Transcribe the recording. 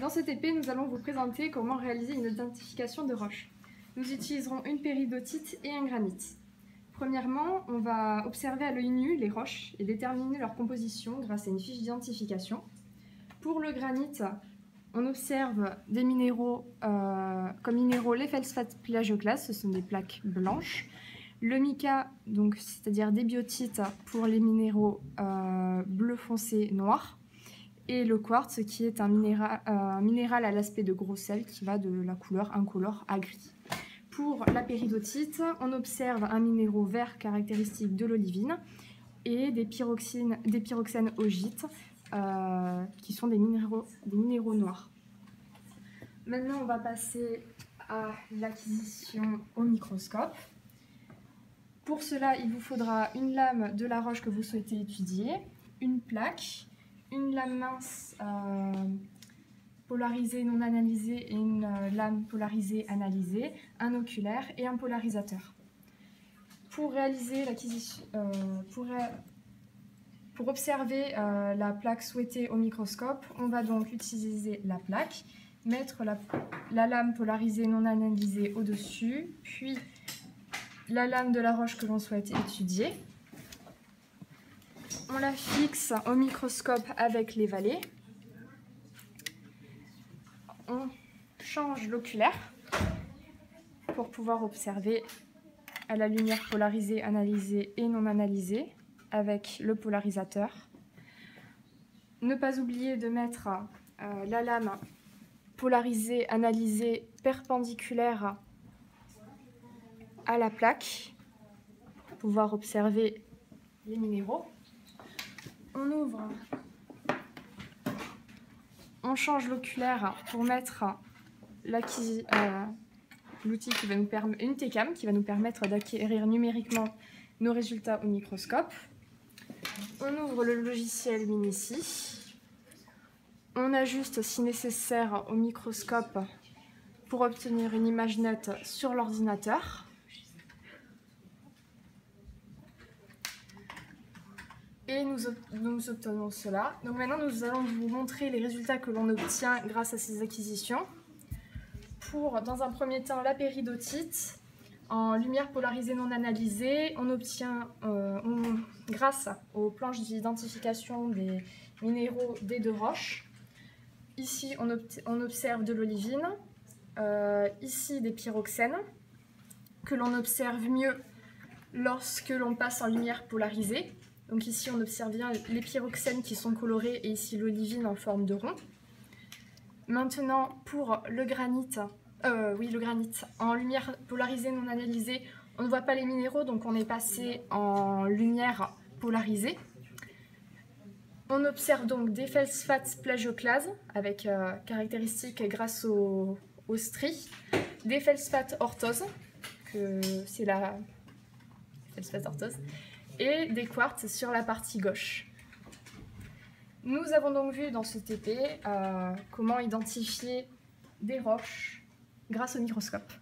Dans cet TP, nous allons vous présenter comment réaliser une identification de roches. Nous utiliserons une péridotite et un granit. Premièrement, on va observer à l'œil nu les roches et déterminer leur composition grâce à une fiche d'identification. Pour le granit, on observe des minéraux comme minéraux les feldspaths plagioclases, ce sont des plaques blanches. Le mica, c'est-à-dire des biotites pour les minéraux bleu foncé noir. Et le quartz qui est un minéral à l'aspect de gros sel qui va de la couleur incolore à gris. Pour la péridotite, on observe un minéraux vert caractéristique de l'olivine et des pyroxènes augites qui sont des minéraux noirs. Maintenant, on va passer à l'acquisition au microscope. Pour cela, il vous faudra une lame de la roche que vous souhaitez étudier, une plaque, une lame mince polarisée non analysée et une lame polarisée analysée, un oculaire et un polarisateur. Pour réaliser l'acquisition, pour observer la plaque souhaitée au microscope, on va donc utiliser la plaque, mettre la lame polarisée non analysée au-dessus, puis la lame de la roche que l'on souhaite étudier. On la fixe au microscope avec les valets. On change l'oculaire pour pouvoir observer à la lumière polarisée, analysée et non analysée avec le polarisateur. Ne pas oublier de mettre la lame polarisée, analysée, perpendiculaire à la plaque pour pouvoir observer les minéraux. On ouvre, on change l'oculaire pour mettre l'outil qui va nous permettre, une TCAM qui va nous permettre d'acquérir numériquement nos résultats au microscope. On ouvre le logiciel Minici. On ajuste si nécessaire au microscope pour obtenir une image nette sur l'ordinateur. Et nous obtenons cela. Donc maintenant, nous allons vous montrer les résultats que l'on obtient grâce à ces acquisitions. Pour, dans un premier temps, la péridotite, en lumière polarisée non analysée, on obtient, grâce aux planches d'identification des minéraux des deux roches, ici on observe de l'olivine, ici des pyroxènes, que l'on observe mieux lorsque l'on passe en lumière polarisée. Donc ici, on observe bien les pyroxènes qui sont colorés et ici l'olivine en forme de rond. Maintenant, pour le granit, en lumière polarisée non analysée, on ne voit pas les minéraux, donc on est passé en lumière polarisée. On observe donc des feldspaths plagioclases avec caractéristiques grâce aux stries, des feldspaths orthoses, que c'est la feldspath orthose, et des quartz sur la partie gauche. Nous avons donc vu dans ce TP comment identifier des roches grâce au microscope.